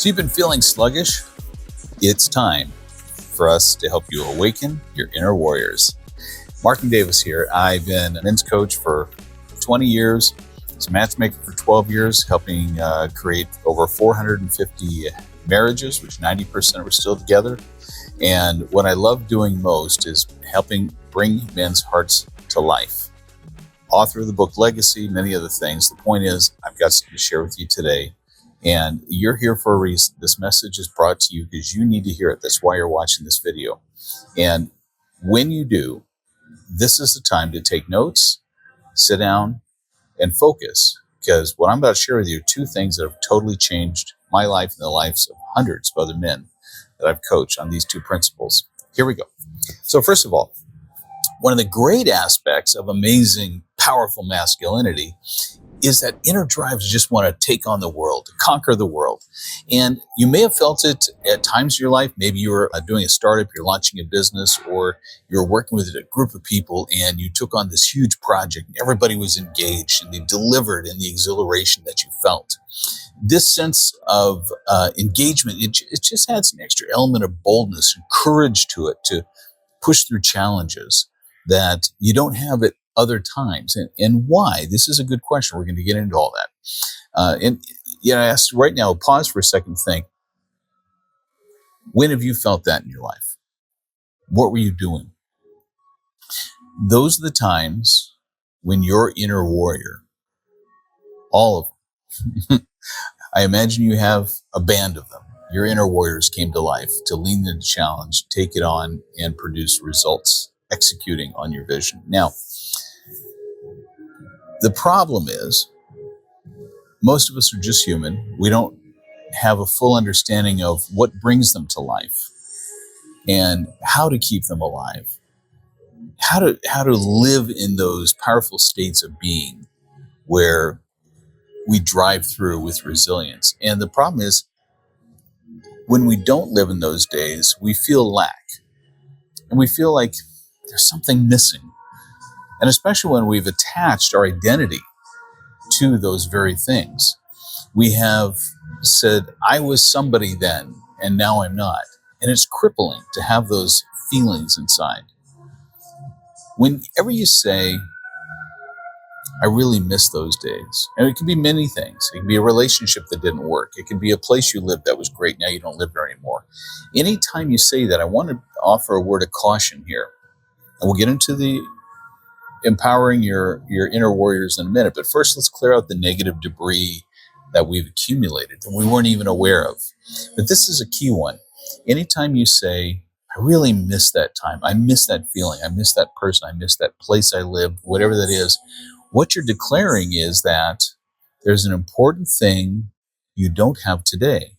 So you've been feeling sluggish? It's time for us to help you awaken your inner warriors. Mark and Davis here. I've been a men's coach for 20 years, as a matchmaker for 12 years, helping create over 450 marriages, which 90% are still together. And what I love doing most is helping bring men's hearts to life. Author of the book Legacy, many other things. The point is, I've got something to share with you today. And you're here for a reason. This message is brought to you because you need to hear it. That's why you're watching this video. And when you do, this is the time to take notes, sit down, and focus. Because what I'm about to share with you are two things that have totally changed my life and the lives of hundreds of other men that I've coached on these two principles. Here we go. So first of all, one of the great aspects of amazing, powerful masculinity is that inner drive to just want to take on the world, to conquer the world. And you may have felt it at times in your life. Maybe you're doing a startup, you're launching a business, or you're working with a group of people and you took on this huge project. Everybody was engaged and they delivered in the exhilaration that you felt. This sense of engagement, it just adds an extra element of boldness and courage to it to push through challenges that you don't have at other times. And why? This is a good question. We're going to get into all that. I asked right now, pause for a second, think, when have you felt that in your life? What were you doing? Those are the times when your inner warrior, all of them, I imagine you have a band of them. Your inner warriors came to life to lean into the challenge, take it on, and produce results, executing on your vision. Now, the problem is, most of us are just human. We don't have a full understanding of what brings them to life and how to keep them alive, how to live in those powerful states of being where we drive through with resilience. And the problem is, when we don't live in those days, we feel lack. And we feel like there's something missing. And especially when we've attached our identity to those very things. We have said, I was somebody then, and now I'm not. And it's crippling to have those feelings inside. Whenever you say, I really miss those days, and it can be many things. It can be a relationship that didn't work. It can be a place you lived that was great. Now you don't live there anymore. Anytime you say that, I want to offer a word of caution here. And we'll get into the empowering your inner warriors in a minute. But first, let's clear out the negative debris that we've accumulated and we weren't even aware of. But this is a key one. Anytime you say, I really miss that time, I miss that feeling, I miss that person, I miss that place I lived, whatever that is, what you're declaring is that there's an important thing you don't have today.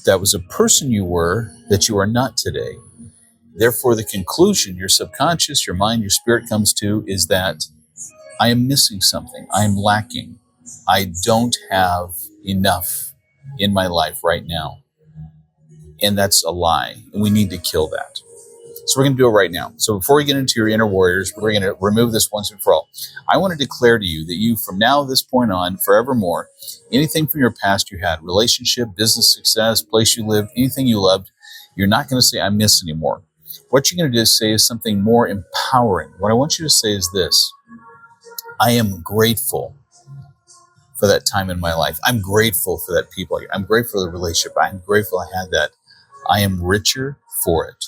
That was a person you were that you are not today. Therefore, the conclusion your subconscious, your mind, your spirit comes to is that I am missing something. I am lacking. I don't have enough in my life right now. And that's a lie. And we need to kill that. So we're going to do it right now. So before we get into your inner warriors, we're going to remove this once and for all. I want to declare to you that you, from now this point on, forevermore, anything from your past you had, relationship, business success, place you lived, anything you loved, you're not going to say, I miss anymore. What you're going to do is say is something more empowering. What I want you to say is this: I am grateful for that time in my life. I'm grateful for that people. I'm grateful for the relationship. I'm grateful I had that. I am richer for it.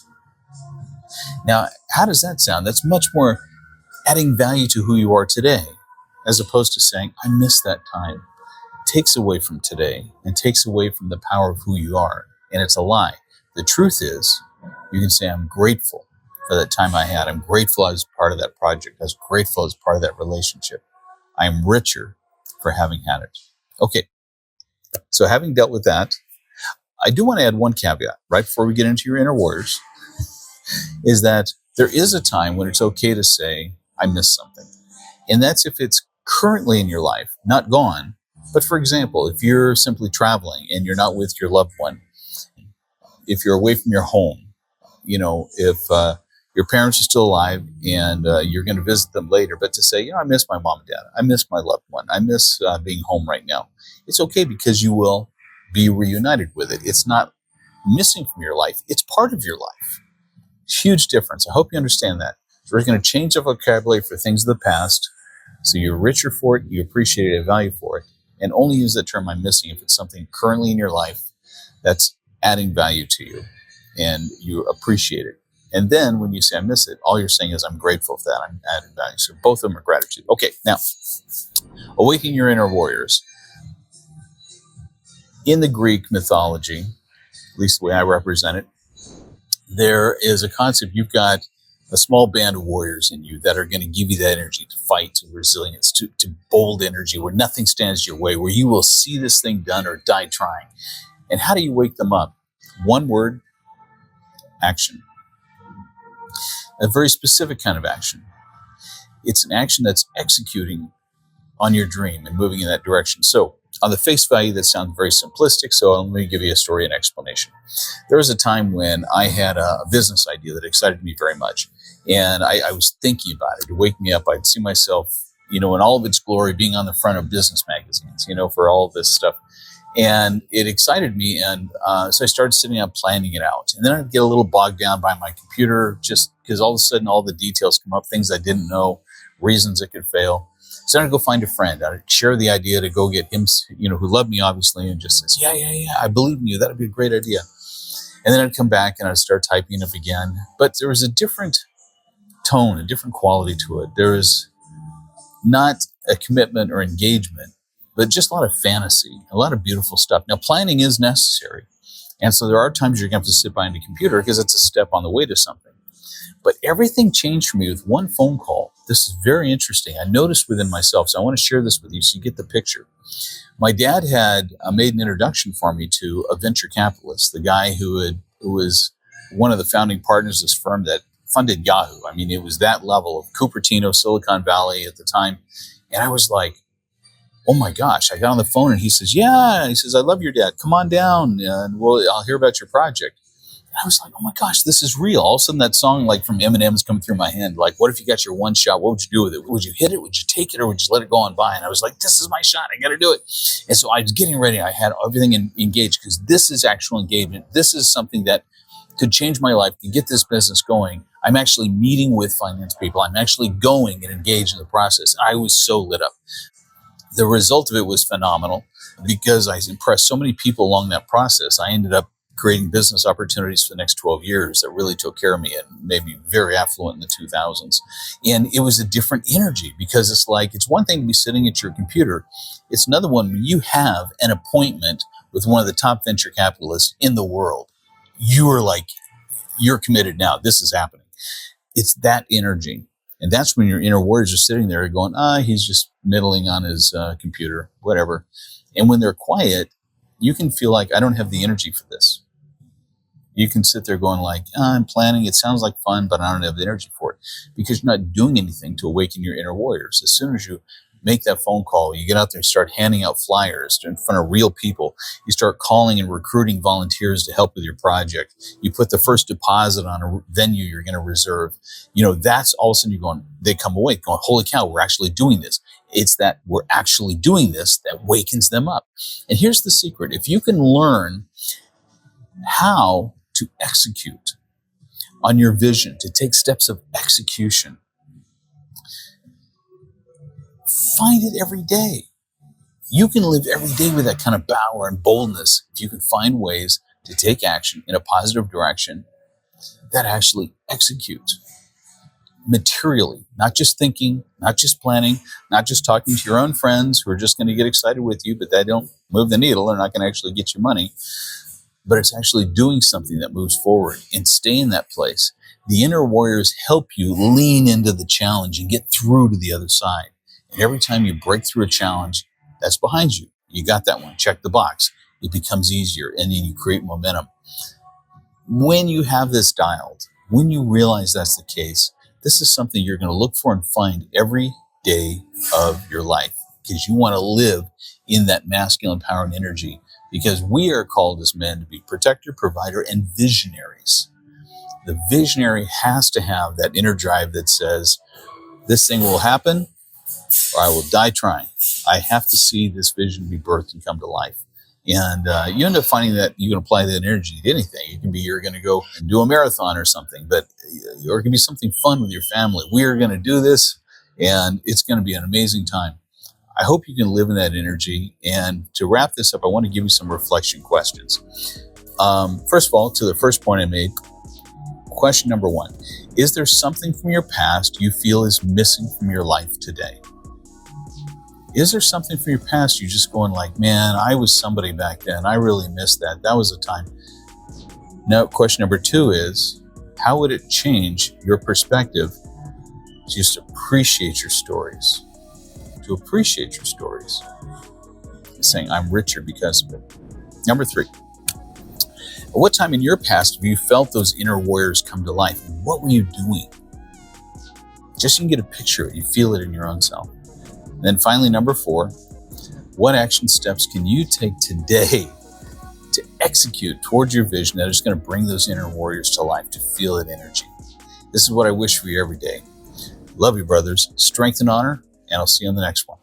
Now, how does that sound? That's much more adding value to who you are today, as opposed to saying, I miss that time. It takes away from today and takes away from the power of who you are. And it's a lie. The truth is, you can say, I'm grateful for that time I had. I'm grateful I was part of that project. I was grateful as part of that relationship. I am richer for having had it. Okay, so having dealt with that, I do want to add one caveat right before we get into your inner warriors, is that there is a time when it's okay to say, I miss something. And that's if it's currently in your life, not gone. But for example, if you're simply traveling and you're not with your loved one, if you're away from your home, if your parents are still alive and you're going to visit them later, but to say, I miss my mom and dad. I miss my loved one. I miss being home right now. It's okay because you will be reunited with it. It's not missing from your life. It's part of your life. Huge difference. I hope you understand that. So we're going to change the vocabulary for things of the past so you're richer for it, you appreciate it, value for it, and only use that term "I'm missing" if it's something currently in your life that's adding value to you and you appreciate it. And then when you say "I miss it," all you're saying is "I'm grateful for that, I'm adding value." So both of them are gratitude. Okay, now, awaken your inner warriors. In the Greek mythology, at least the way I represent it, there is a concept. You've got a small band of warriors in you that are going to give you that energy to fight, to resilience, to bold energy where nothing stands your way, where you will see this thing done or die trying. And how do you wake them up? One word: action. A very specific kind of action. It's an action that's executing on your dream and moving in that direction. So on the face value, that sounds very simplistic. So let me give you a story and explanation. There was a time when I had a business idea that excited me very much. And I was thinking about it. To wake me up, I'd see myself, in all of its glory, being on the front of business magazines, for all of this stuff. And it excited me. And so I started sitting down planning it out. And then I'd get a little bogged down by my computer just because all of a sudden all the details come up, things I didn't know, reasons it could fail. So I'd go find a friend. I'd share the idea to go get him, who loved me, obviously, and just says, yeah, I believe in you. That'd be a great idea. And then I'd come back and I'd start typing up again. But there was a different tone, a different quality to it. There was not a commitment or engagement, but just a lot of fantasy, a lot of beautiful stuff. Now, planning is necessary. And so there are times you're going to have to sit behind a computer because it's a step on the way to something. But everything changed for me with one phone call. This is very interesting. I noticed within myself, so I want to share this with you so you get the picture. My dad had made an introduction for me to a venture capitalist, the guy who was one of the founding partners of this firm that funded Yahoo. I mean, it was that level of Cupertino, Silicon Valley at the time. And I was like, oh my gosh. I got on the phone and he says, yeah. He says, I love your dad. Come on down and I'll hear about your project. I was like, oh my gosh, this is real. All of a sudden that song like from Eminem's coming through my head. Like, what if you got your one shot? What would you do with it? Would you hit it? Would you take it? Or would you let it go on by? And I was like, this is my shot. I got to do it. And so I was getting ready. I had everything engaged because this is actual engagement. This is something that could change my life, to get this business going. I'm actually meeting with finance people. I'm actually going and engaged in the process. I was so lit up. The result of it was phenomenal because I impressed so many people along that process. I ended up creating business opportunities for the next 12 years that really took care of me and made me very affluent in the 2000s. And it was a different energy because it's one thing to be sitting at your computer. It's another one when you have an appointment with one of the top venture capitalists in the world. You are like, you're committed now. This is happening. It's that energy. And that's when your inner warriors are sitting there going, he's just middling on his computer, whatever. And when they're quiet, you can feel like, I don't have the energy for this. You can sit there going like, I'm planning. It sounds like fun, but I don't have the energy for it because you're not doing anything to awaken your inner warriors. As soon as you make that phone call, you get out there and start handing out flyers in front of real people. You start calling and recruiting volunteers to help with your project. You put the first deposit on a venue you're going to reserve. That's all of a sudden they come awake going, holy cow, we're actually doing this. It's that we're actually doing this that wakens them up. And here's the secret. If you can learn how to execute on your vision, to take steps of execution, find it every day. You can live every day with that kind of power and boldness if you can find ways to take action in a positive direction that actually execute materially, not just thinking, not just planning, not just talking to your own friends who are just going to get excited with you, but they don't move the needle. They're not going to actually get you money. But it's actually doing something that moves forward and stay in that place. The inner warriors help you lean into the challenge and get through to the other side. And every time you break through a challenge, that's behind you. You got that one. Check the box. It becomes easier, and then you create momentum. When you have this dialed, when you realize that's the case, this is something you're going to look for and find every day of your life because you want to live in that masculine power and energy. Because we are called as men to be protector, provider, and visionaries. The visionary has to have that inner drive that says, this thing will happen or I will die trying. I have to see this vision be birthed and come to life. And you end up finding that you can apply that energy to anything. It can be you're going to go and do a marathon or something, or it can be something fun with your family. We are going to do this, and it's going to be an amazing time. I hope you can live in that energy. And to wrap this up, I want to give you some reflection questions. First of all, to the first point I made, question number 1, is there something from your past you feel is missing from your life today? Is there something from your past you're just going like, man, I was somebody back then. I really missed that. That was a time. Now, question number 2 is, how would it change your perspective to just appreciate your stories? To appreciate your stories. Saying, I'm richer because of it. Number 3, at what time in your past have you felt those inner warriors come to life? What were you doing? Just so you can get a picture of it. You feel it in your own self. And then finally, number 4, what action steps can you take today to execute towards your vision that is going to bring those inner warriors to life, to feel that energy? This is what I wish for you every day. Love you, brothers. Strength and honor, and I'll see you on the next one.